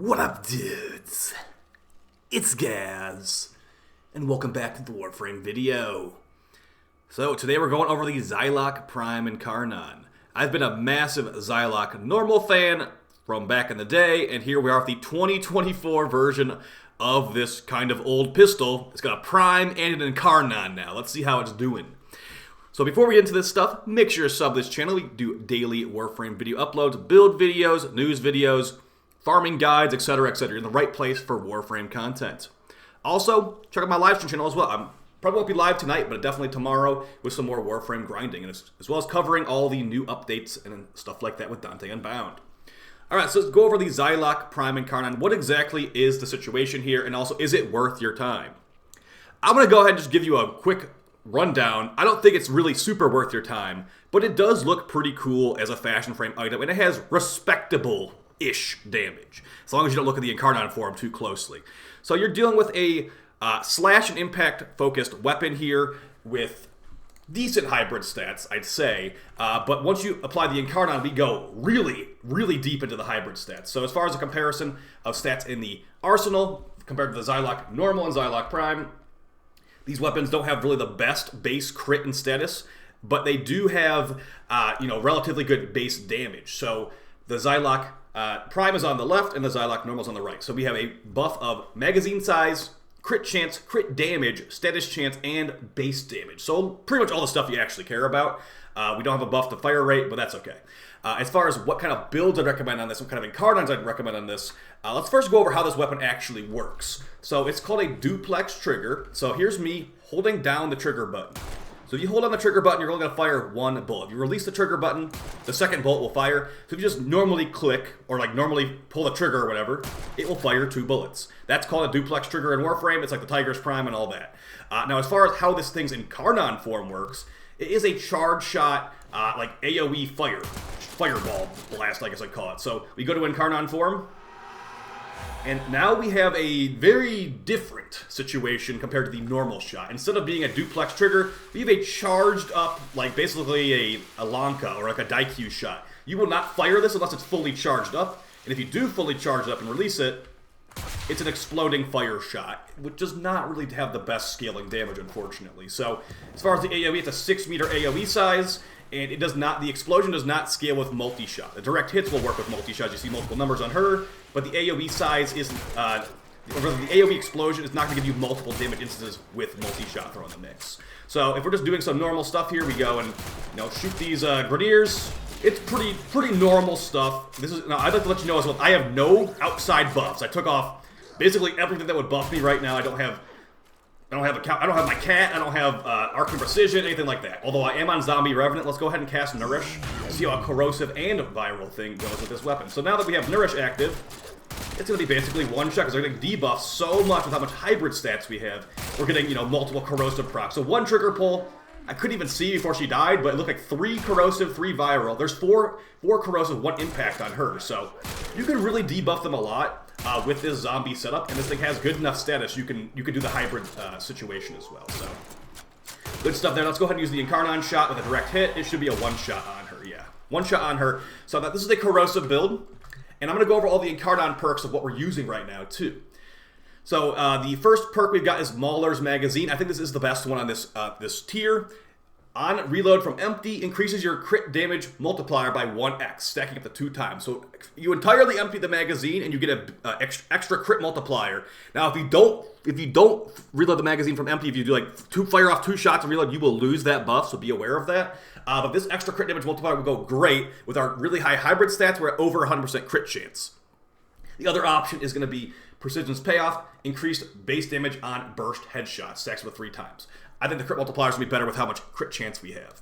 What up, dudes? It's Gaz, and welcome back to the Warframe video. So today we're going over the Zylok Prime Incarnon. I've been a massive Zylok normal fan from back in the day, and here we are with the 2024 version of this kind of old pistol. It's got a Prime and an Incarnon now. Let's see how it's doing. So before we get into this stuff, make sure to sub this channel. We do daily Warframe video uploads, build videos, news videos, farming guides, etc., etc. You're in the right place for Warframe content. Also, check out my live stream channel as well. I probably won't be live tonight, but definitely tomorrow with some more Warframe grinding, and as well as covering all the new updates and stuff like that with Dante Unbound. Alright, so let's go over the Zylok Prime Incarnon. What exactly is the situation here, and also, is it worth your time? I'm going to go ahead and just give you a quick rundown. I don't think it's really super worth your time, but it does look pretty cool as a fashion frame item, and it has respectable-ish damage, as long as you don't look at the Incarnon form too closely. So you're dealing with a slash and impact focused weapon here with decent hybrid stats, I'd say, but once you apply the Incarnon, we go really deep into the hybrid stats. So as far as a comparison of stats in the arsenal compared to the Zylok Normal and Zylok Prime, these weapons don't have really the best base crit and status, but they do have relatively good base damage. So the Zylok Prime is on the left and the Zylok Normal is on the right. So we have a buff of magazine size, crit chance, crit damage, status chance, and base damage. So pretty much all the stuff you actually care about. We don't have a buff to fire rate, but that's okay. As far as what kind of builds I'd recommend on this, what kind of Incarnons I'd recommend on this, let's first go over how this weapon actually works. So it's called a duplex trigger. So here's me holding down the trigger button. So if you hold on the trigger button, you're only going to fire one bullet. If you release the trigger button, the second bullet will fire. So if you just normally click, or like normally pull the trigger or whatever, it will fire two bullets. That's called a duplex trigger in Warframe. It's like the Tiger's Prime and all that. Now as far as how this thing's Incarnon form works, it is a charge shot, like AoE fireball blast, I guess I'd call it. So we go to Incarnon form, and now we have a very different situation compared to the normal shot. Instead of being a duplex trigger, we have a charged up, like basically a Lanka or like a Daikyu shot. You will not fire this unless it's fully charged up, and if you do fully charge it up and release it, it's an exploding fire shot, which does not really have the best scaling damage, unfortunately. So as far as the AoE, it's a 6 meter AoE size, and it does not, the explosion does not scale with multi-shot. The direct hits will work with multi-shots. You see multiple numbers on her, but the AoE size isn't, or rather the AoE explosion is not going to give you multiple damage instances with multi-shot thrown in the mix. So if we're just doing some normal stuff here, we go and shoot these grenadiers. It's pretty normal stuff. This is, now I'd like to let you know as well, I have no outside buffs. I took off basically everything that would buff me right now. I don't have my cat, I don't have arcane precision, anything like that. Although I am on Zombie Revenant, let's go ahead and cast Nourish. See how a corrosive and viral thing goes with this weapon. So now that we have Nourish active, it's going to be basically one shot, because we're getting debuffed so much with how much hybrid stats we have. We're getting, multiple corrosive procs. So one trigger pull, I couldn't even see before she died, but it looked like 3 corrosive, 3 viral. There's 4 corrosive, 1 impact on her. So you can really debuff them a lot with this zombie setup, and this thing has good enough status. You can do the hybrid situation as well. So good stuff there. Let's go ahead and use the Incarnon shot with a direct hit. It should be a 1 shot on her. Yeah, 1 shot on her. So this is a corrosive build, and I'm going to go over all the Incarnon perks of what we're using right now too. So the first perk we've got is Mauler's Magazine. I think this is the best one on this this tier. On reload from empty, increases your crit damage multiplier by 1x, stacking up to 2 times. So you entirely empty the magazine and you get a extra crit multiplier. Now if you don't reload the magazine from empty, if you do like fire off 2 shots and reload, you will lose that buff, so be aware of that. But this extra crit damage multiplier will go great with our really high hybrid stats. We're at over 100% crit chance. The other option is going to be Precision's Payoff, increased base damage on burst headshots, stacks with 3 times. I think the crit multiplier is going to be better with how much crit chance we have.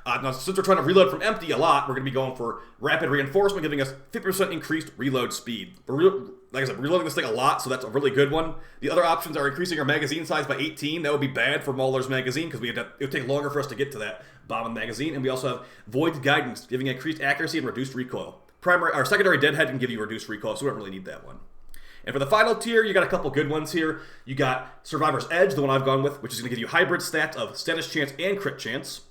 Now, since we're trying to reload from empty a lot, we're going to be going for Rapid Reinforcement, giving us 50% increased reload speed. Like I said, we're reloading this thing a lot, so that's a really good one. The other options are increasing our magazine size by 18. That would be bad for Mauler's Magazine, because it would take longer for us to get to that bottom magazine. And we also have Void Guidance, giving increased accuracy and reduced recoil. Secondary Deadhead can give you reduced recoil, so we don't really need that one. And for the final tier, you got a couple good ones here. You got Survivor's Edge, the one I've gone with, which is going to give you hybrid stats of status chance and crit chance.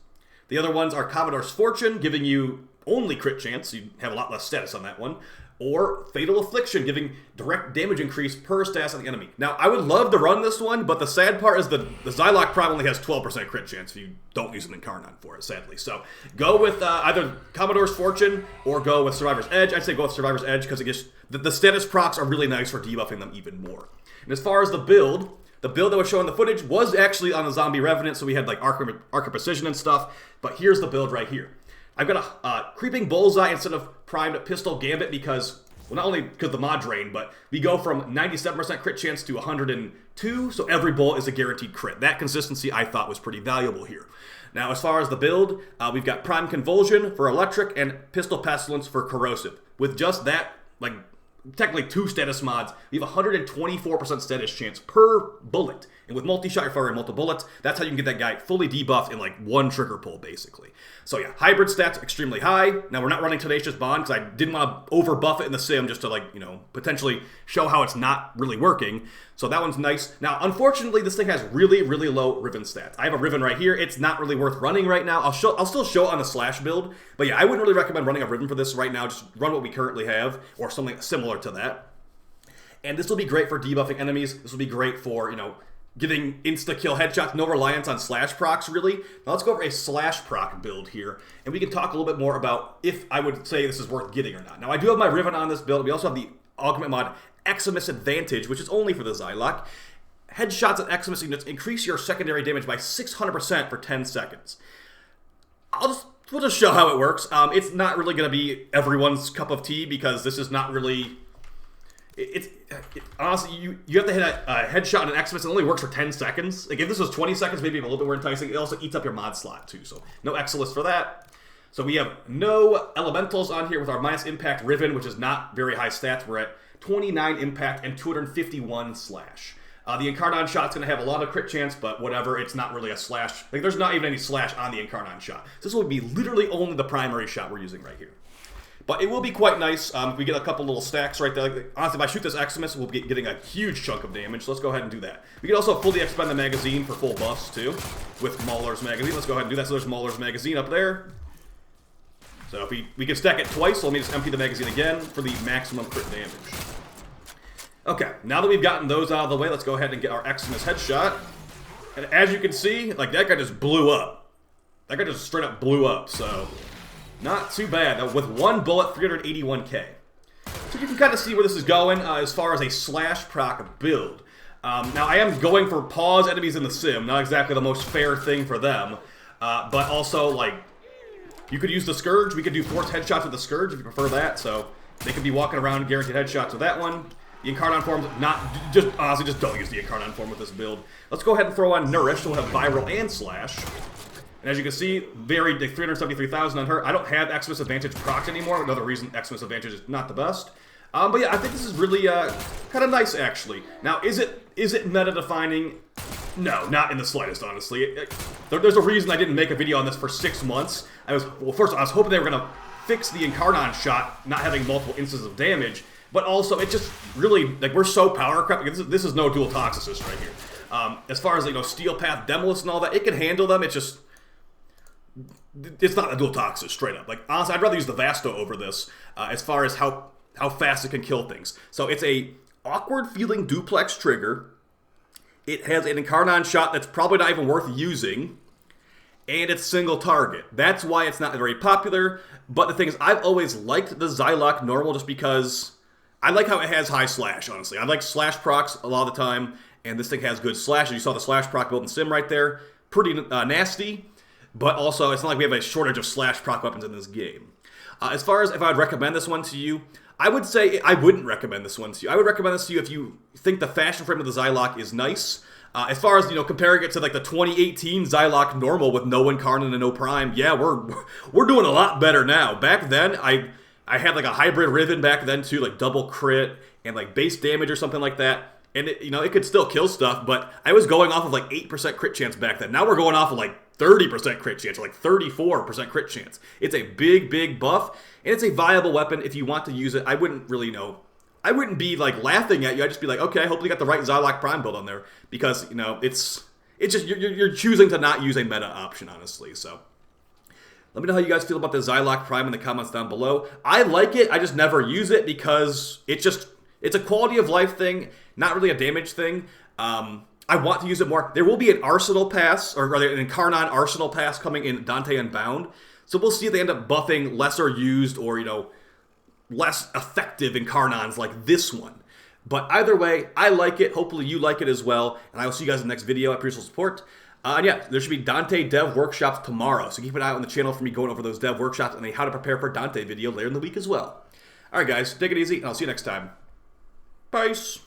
The other ones are Commodore's Fortune, giving you only crit chance, so you have a lot less status on that one. or Fatal Affliction, giving direct damage increase per stats on the enemy. Now, I would love to run this one, but the sad part is the Zylok Prime only has 12% crit chance if you don't use an Incarnon for it, sadly. So, go with either Commodore's Fortune or go with Survivor's Edge. I'd say go with Survivor's Edge because it gets the status procs are really nice for debuffing them even more. And as far as the build that was shown in the footage was actually on the Zombie Revenant, so we had like Arc of Precision and stuff, but here's the build right here. I've got a Creeping Bullseye instead of Primed Pistol Gambit because, well, not only because the mod drain, but we go from 97% crit chance to 102, so every bullet is a guaranteed crit. That consistency I thought was pretty valuable here. Now, as far as the build, we've got Prime Convulsion for Electric and Pistol Pestilence for Corrosive. With just that, like, technically 2 status mods, we have 124% status chance per bullet. And with multi-shot, you're firing multiple bullets. That's how you can get that guy fully debuffed in like 1 trigger pull, basically. So yeah, hybrid stats extremely high. Now we're not running Tenacious Bond because I didn't want to over-buff it in the sim just to like, you know, potentially show how it's not really working. So that one's nice. Now, unfortunately, this thing has really, really low Riven stats. I have a Riven right here. It's not really worth running right now. I'll still show it on the Slash build. But yeah, I wouldn't really recommend running a Riven for this right now. Just run what we currently have or something similar to that. And this will be great for debuffing enemies. This will be great for, you know, giving insta-kill headshots, no reliance on slash procs, really. Now let's go over a slash proc build here, and we can talk a little bit more about if I would say this is worth getting or not. Now, I do have my Riven on this build. We also have the augment mod Eximus Advantage, which is only for the Zylok. Headshots at Eximus units increase your secondary damage by 600% for 10 seconds. We'll just show how it works. It's not really going to be everyone's cup of tea because this is not really... honestly, you have to hit a headshot and an Eximus. It only works for 10 seconds. Like, if this was 20 seconds, maybe a little bit more enticing. It also eats up your mod slot, too. So, no Exilis for that. So, we have no Elementals on here with our minus impact Riven, which is not very high stats. We're at 29 impact and 251 slash. The Incarnon shot's going to have a lot of crit chance, but whatever. It's not really a slash. Like, there's not even any slash on the Incarnon shot. So, this will be literally only the primary shot we're using right here. But it will be quite nice if we get a couple little stacks right there. Like, honestly, if I shoot this Eximus, we'll be getting a huge chunk of damage. So let's go ahead and do that. We can also fully expend the magazine for full buffs, too, with Mauler's magazine. Let's go ahead and do that. So there's Mauler's magazine up there. So if we can stack it twice, so let me just empty the magazine again for the maximum crit damage. Okay, now that we've gotten those out of the way, let's go ahead and get our Eximus headshot. And as you can see, like, that guy just blew up. That guy just straight up blew up, so... not too bad. Now, with 1 bullet, 381k. So you can kind of see where this is going as far as a slash proc build. Now, I am going for pause enemies in the sim. Not exactly the most fair thing for them. But also, like, you could use the Scourge. We could do forced headshots with the Scourge if you prefer that. So they could be walking around guaranteed headshots with that one. The Incarnon form, honestly, just don't use the Incarnon form with this build. Let's go ahead and throw on Nourish. So we'll have Viral and Slash. And as you can see, very 373,000 on her. I don't have Eximus Advantage procced anymore. Another reason Eximus Advantage is not the best. But yeah, I think this is really kind of nice, actually. Now, is it meta-defining? No, not in the slightest, honestly. There's a reason I didn't make a video on this for 6 months. First, I was hoping they were going to fix the Incarnon shot, not having multiple instances of damage. But also, it just really, like, we're so power-crept. This is no dual Toxicist right here. As far as, you know, Steel Path, Demolist, and all that, it can handle them. It's just... it's not a dual Toxicist, straight up. Like, honestly, I'd rather use the Vasto over this as far as how fast it can kill things. So it's a awkward-feeling duplex trigger. It has an Incarnon shot that's probably not even worth using. And it's single target. That's why it's not very popular. But the thing is, I've always liked the Zylok normal just because I like how it has high slash, honestly. I like slash procs a lot of the time, and this thing has good slash. You saw the slash proc built in Sim right there. Pretty nasty. But also, it's not like we have a shortage of slash proc weapons in this game. As far as if I would recommend this one to you, I would say I wouldn't recommend this one to you. I would recommend this to you if you think the fashion frame of the Zylok is nice. As far as, you know, comparing it to like the 2018 Zylok normal with no Incarnon and no Prime, yeah, we're doing a lot better now. Back then, I had like a hybrid Riven back then too, like double crit and like base damage or something like that. And it, you know, it could still kill stuff, but I was going off of like 8% crit chance back then. Now we're going off of like 30% crit chance, or like 34% crit chance. It's a big, big buff, and it's a viable weapon if you want to use it. I wouldn't really know. I wouldn't be like laughing at you. I'd just be like, okay, hopefully you got the right Zylok Prime build on there, because, you know, it's just you're choosing to not use a meta option, honestly. So Let me know how you guys feel about the Zylok Prime in the comments down below. I like it, I just never use it because it's a quality of life thing, not really a damage thing. I want to use it more. There will be an Arsenal pass, or rather an Incarnon Arsenal pass coming in Dante Unbound. So we'll see if they end up buffing lesser used or, you know, less effective Incarnons like this one. But either way, I like it. Hopefully you like it as well. And I will see you guys in the next video. I appreciate your support. And yeah, there should be Dante dev workshops tomorrow. So keep an eye out on the channel for me going over those dev workshops and a how to prepare for Dante video later in the week as well. Alright guys, take it easy, and I'll see you next time. Peace.